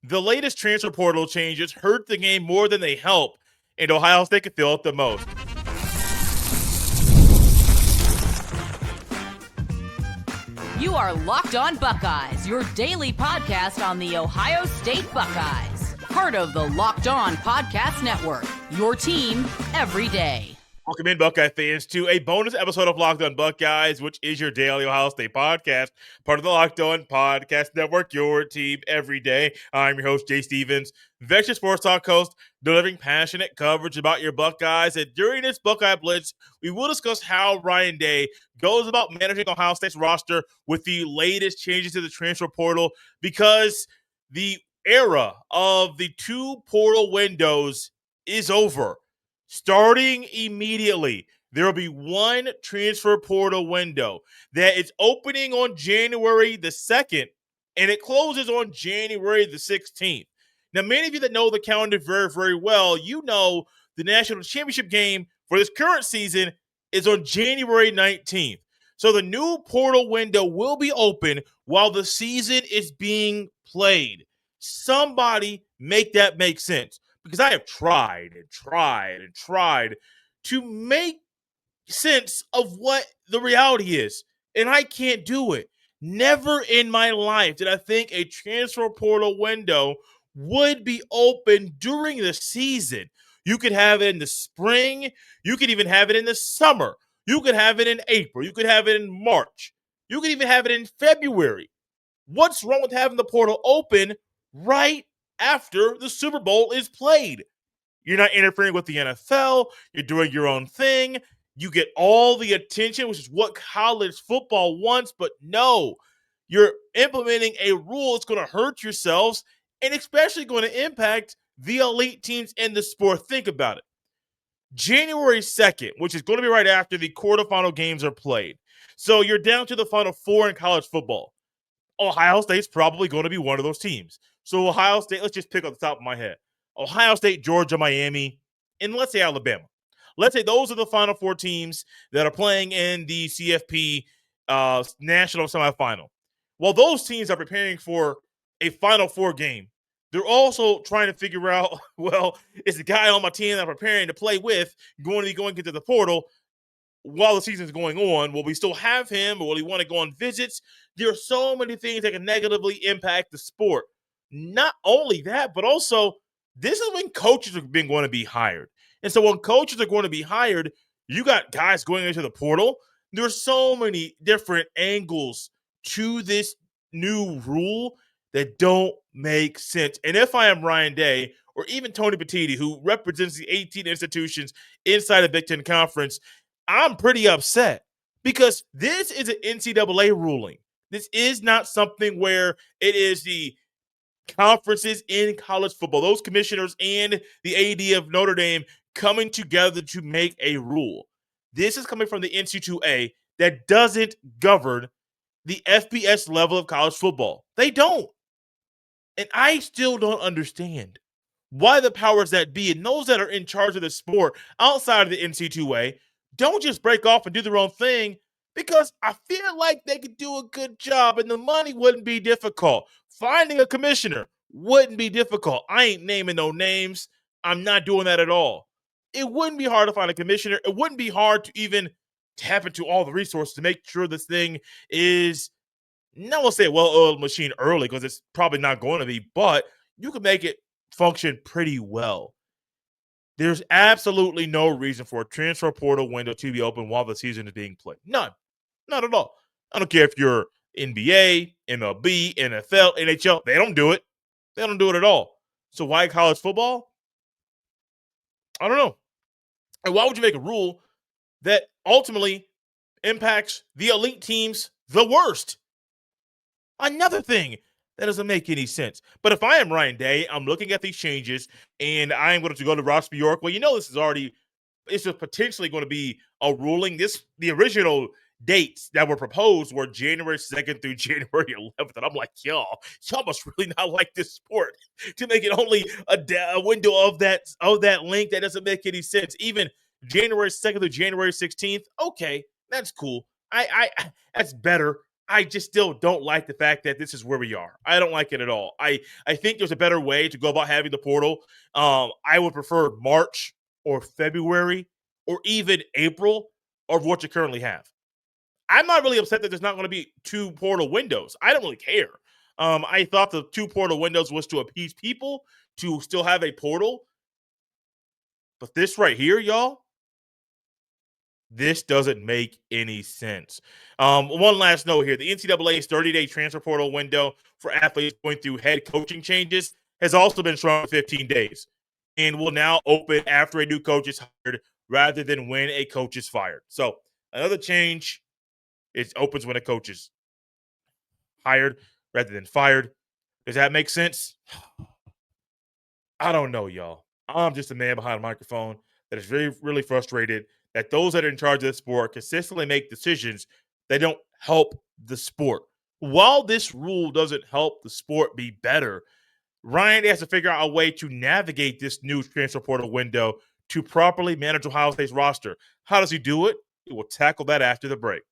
The latest transfer portal changes hurt the game more than they help, and Ohio State can feel it the most. You are Locked On Buckeyes, your daily podcast on the Ohio State Buckeyes. Part of the Locked On Podcast Network, your team every day. Welcome in, Buckeye fans, to a bonus episode of Locked On Buckeyes, which is your daily Ohio State podcast, part of the Locked On Podcast Network, your team every day. I'm your host, Jay Stevens, Veteran Sports Talk host, delivering passionate coverage about your Buckeyes. And during this Buckeye Blitz, we will discuss how Ryan Day goes about managing Ohio State's roster with the latest changes to the transfer portal, because the era of the two portal windows is over. Starting immediately, there will be one transfer portal window that is opening on January the 2nd, and it closes on January the 16th. Now, many of you that know the calendar very, very well, you know the national championship game for this current season is on January 19th. So the new portal window will be open while the season is being played. Somebody make that make sense. Because I have tried to make sense of what the reality is, and I can't do it. Never in my life did I think a transfer portal window would be open during the season. You could have it in the spring. You could even have it in the summer. You could have it in April. You could have it in March. You could even have it in February. What's wrong with having the portal open right after the Super Bowl is played? You're not interfering with the NFL. You're doing your own thing. You get all the attention, which is what college football wants. But no, you're implementing a rule that's going to hurt yourselves and especially going to impact the elite teams in the sport. Think about it. January 2nd, which is going to be right after the quarterfinal games are played. So you're down to the Final Four in college football. Ohio State's probably going to be one of those teams. So Ohio State, let's just pick off the top of my head. Ohio State, Georgia, Miami, and let's say Alabama. Let's say those are the Final Four teams that are playing in the CFP national semifinal. While those teams are preparing for a Final Four game, they're also trying to figure out, well, is the guy on my team that I'm preparing to play with going to be going into the portal while the season's going on? Will we still have him, or will he want to go on visits? There are so many things that can negatively impact the sport. Not only that, but also this is when coaches are going to be hired. And so when coaches are going to be hired, you got guys going into the portal. There's so many different angles to this new rule that don't make sense. And if I am Ryan Day or even Tony Petitti, who represents the 18 institutions inside the Big Ten Conference, I'm pretty upset because this is an NCAA ruling. This is not something where it is the conferences in college football, those commissioners and the AD of Notre Dame coming together to make a rule. This is coming from the NCAA that doesn't govern the FBS level of college football. They don't. And I still don't understand why the powers that be and those that are in charge of the sport outside of the NCAA don't just break off and do their own thing, because I feel like they could do a good job and the money wouldn't be difficult. Finding a commissioner wouldn't be difficult. I ain't naming no names. I'm not doing that at all. It wouldn't be hard to find a commissioner. It wouldn't be hard to even tap into all the resources to make sure this thing is, no one say a well-oiled machine early, because it's probably not going to be, but you can make it function pretty well. There's absolutely no reason for a transfer portal window to be open while the season is being played. None. Not at all. I don't care if you're NBA, MLB, NFL, NHL. They don't do it. They don't do it at all. So why college football? I don't know. And why would you make a rule that ultimately impacts the elite teams the worst? Another thing that doesn't make any sense. But if I am Ryan Day, I'm looking at these changes, and I am going to go to Ross Bjork. Well, this is potentially going to be a ruling. The original dates that were proposed were January 2nd through January 11th. And I'm like, y'all must really not like this sport to make it only a window of that link. That doesn't make any sense. Even January 2nd through January 16th. Okay, that's cool. I that's better I just still don't like the fact that this is where we are. I don't like it at all. I think there's a better way to go about having the portal. I would prefer March or February or even April of what you currently have. I'm not really upset that there's not going to be two portal windows. I don't really care. I thought the two portal windows was to appease people to still have a portal, but this right here, y'all, this doesn't make any sense. One last note here: the NCAA's 30-day transfer portal window for athletes going through head coaching changes has also been shrunk to 15 days, and will now open after a new coach is hired rather than when a coach is fired. So another change: it opens when a coach is hired rather than fired. Does that make sense? I don't know, y'all. I'm just a man behind a microphone that is really frustrated that those that are in charge of the sport consistently make decisions that don't help the sport. While this rule doesn't help the sport be better, Ryan has to figure out a way to navigate this new transfer portal window to properly manage Ohio State's roster. How does he do it? We will tackle that after the break.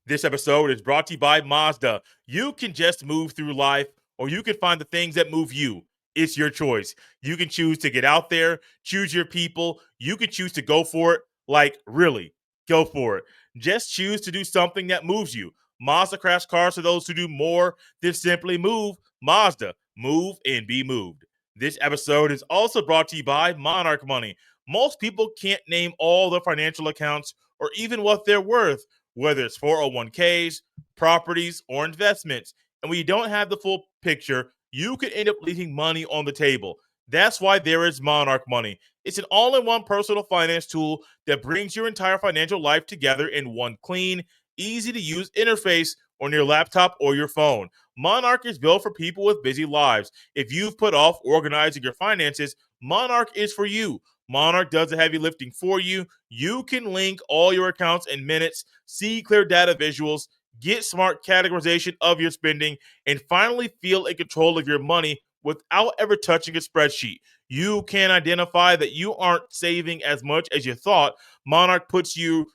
This episode is brought to you by Mazda. You can just move through life, or you can find the things that move you. It's your choice. You can choose to get out there, choose your people. You can choose to go for it. Like, really, go for it. Just choose to do something that moves you. Mazda crafts cars for those who do more than simply move. Mazda, move and be moved. This episode is also brought to you by Monarch Money. Most people can't name all their financial accounts or even what they're worth, whether it's 401ks, properties, or investments. And when you don't have the full picture, you could end up leaving money on the table. That's why there is Monarch Money. It's an all in one personal finance tool that brings your entire financial life together in one clean, easy to use interface on your laptop or your phone. Monarch is built for people with busy lives. If you've put off organizing your finances, Monarch is for you. Monarch does the heavy lifting for you. You can link all your accounts in minutes, see clear data visuals, get smart categorization of your spending, and finally feel in control of your money without ever touching a spreadsheet. You can identify that you aren't saving as much as you thought. Monarch helps you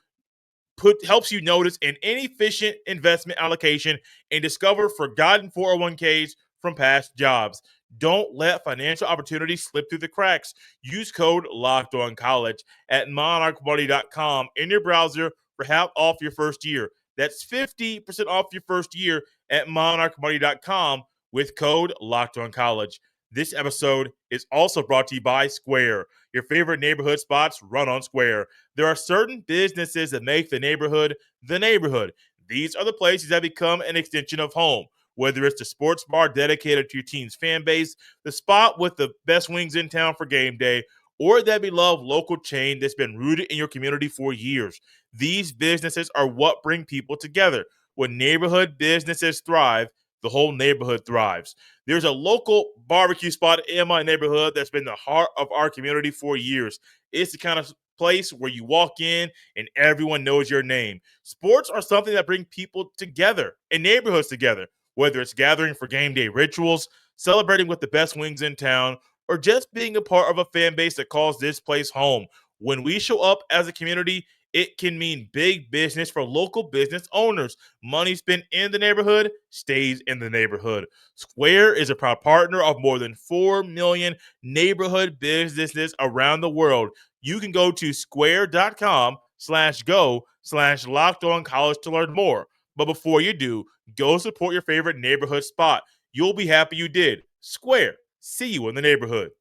notice an inefficient investment allocation and discover forgotten 401ks from past jobs. Don't let financial opportunities slip through the cracks. Use code LOCKEDONCollege at monarchmoney.com in your browser for half off your first year. That's 50% off your first year at monarchmoney.com with code LOCKEDONCollege. This episode is also brought to you by Square. Your favorite neighborhood spots run on Square. There are certain businesses that make the neighborhood the neighborhood. These are the places that become an extension of home. Whether it's the sports bar dedicated to your team's fan base, the spot with the best wings in town for game day, or that beloved local chain that's been rooted in your community for years. These businesses are what bring people together. When neighborhood businesses thrive, the whole neighborhood thrives. There's a local barbecue spot in my neighborhood that's been the heart of our community for years. It's the kind of place where you walk in and everyone knows your name. Sports are something that bring people together and neighborhoods together, whether it's gathering for game day rituals, celebrating with the best wings in town, or just being a part of a fan base that calls this place home. When we show up as a community, it can mean big business for local business owners. Money spent in the neighborhood stays in the neighborhood. Square is a proud partner of more than 4 million neighborhood businesses around the world. You can go to square.com/go/lockedoncollege to learn more. But before you do, go support your favorite neighborhood spot. You'll be happy you did. Square. See you in the neighborhood.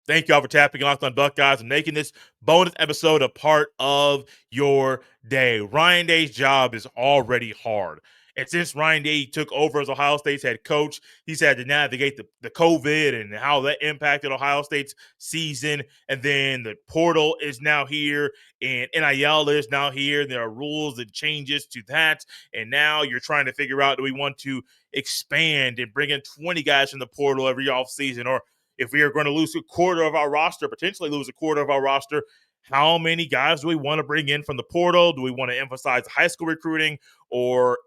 Thank y'all for tapping Locked On Buckeyes and making this bonus episode a part of your day. Ryan Day's job is already hard. And since Ryan Day took over as Ohio State's head coach, he's had to navigate the COVID and how that impacted Ohio State's season. And then the portal is now here and NIL is now here. And there are rules and changes to that. And now you're trying to figure out, do we want to expand and bring in 20 guys from the portal every offseason, or if we are going to lose a quarter of our roster, potentially lose a quarter of our roster, how many guys do we want to bring in from the portal? Do we want to emphasize high school recruiting or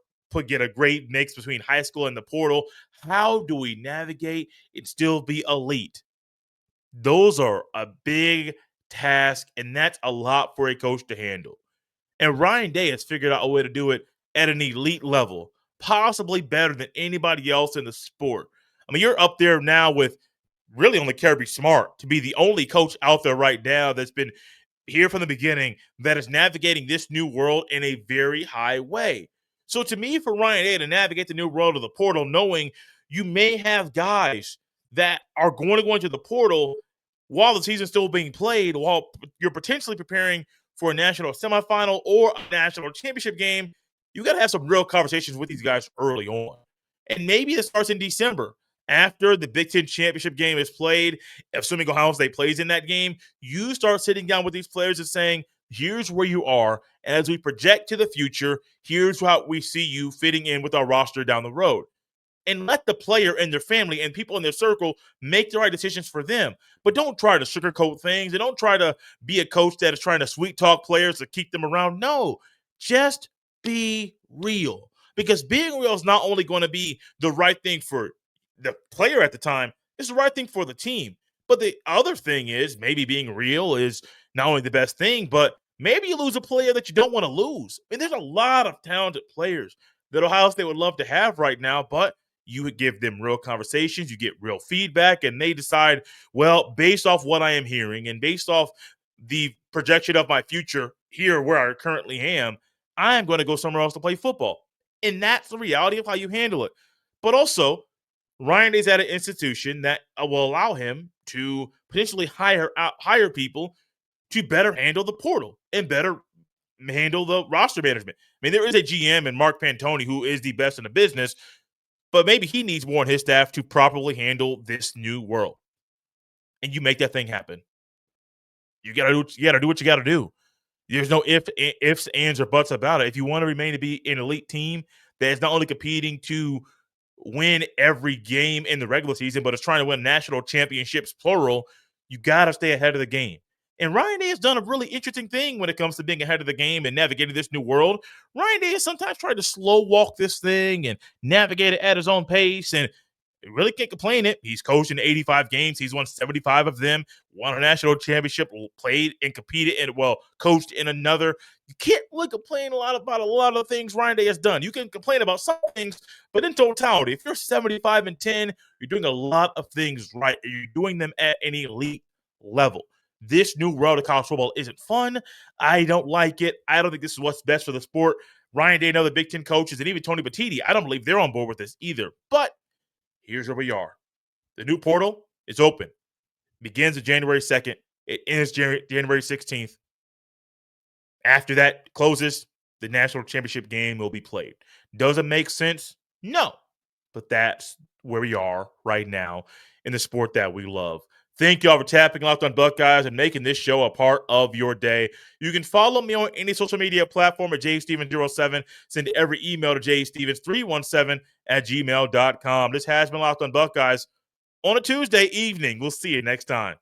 get a great mix between high school and the portal? How do we navigate and still be elite? Those are a big task, and that's a lot for a coach to handle. And Ryan Day has figured out a way to do it at an elite level, possibly better than anybody else in the sport. I mean, you're up there now with really only Kirby Smart to be the only coach out there right now that's been here from the beginning that is navigating this new world in a very high way. So to me, for Ryan Day to navigate the new world of the portal, knowing you may have guys that are going to go into the portal while the season's still being played, while you're potentially preparing for a national semifinal or a national championship game, you got to have some real conversations with these guys early on. And maybe it starts in December after the Big Ten championship game is played. Assuming Ohio State plays in that game, you start sitting down with these players and saying, here's where you are. And as we project to the future, here's how we see you fitting in with our roster down the road. And let the player and their family and people in their circle make the right decisions for them. But don't try to sugarcoat things, and don't try to be a coach that is trying to sweet talk players to keep them around. No, just be real. Because being real is not only going to be the right thing for the player at the time, it's the right thing for the team. But the other thing is, maybe being real is not only the best thing, but maybe you lose a player that you don't want to lose. I mean, there's a lot of talented players that Ohio State would love to have right now, but you would give them real conversations, you get real feedback, and they decide, well, based off what I am hearing and based off the projection of my future here where I currently am, I am going to go somewhere else to play football. And that's the reality of how you handle it. But also, Ryan Day's at an institution that will allow him to potentially hire people to better handle the portal and better handle the roster management. I mean, there is a GM in Mark Pantoni who is the best in the business, but maybe he needs more on his staff to properly handle this new world. And you make that thing happen. You gotta do what you gotta do. There's no ifs, ands, or buts about it. If you want to remain to be an elite team that is not only competing to win every game in the regular season, but is trying to win national championships, plural, you gotta stay ahead of the game. And Ryan Day has done a really interesting thing when it comes to being ahead of the game and navigating this new world. Ryan Day has sometimes tried to slow walk this thing and navigate it at his own pace, and really can't complain it. He's coached in 85 games. He's won 75 of them, won a national championship, played and competed and, well, coached in another. You can't really complain about a lot of things Ryan Day has done. You can complain about some things, but in totality, if you're 75-10, you're doing a lot of things right. You're doing them at an elite level. This new world of college football isn't fun. I don't like it. I don't think this is what's best for the sport. Ryan Day and other Big Ten coaches, and even Tony Batiti, I don't believe they're on board with this either. But here's where we are. The new portal is open. Begins on January 2nd. It ends January 16th. After that closes, the national championship game will be played. Does it make sense? No. But that's where we are right now in the sport that we love. Thank y'all for tapping Locked on Buckeyes and making this show a part of your day. You can follow me on any social media platform at jstevens07. Send every email to jstevens317@gmail.com. This has been Locked on Buckeyes on a Tuesday evening. We'll see you next time.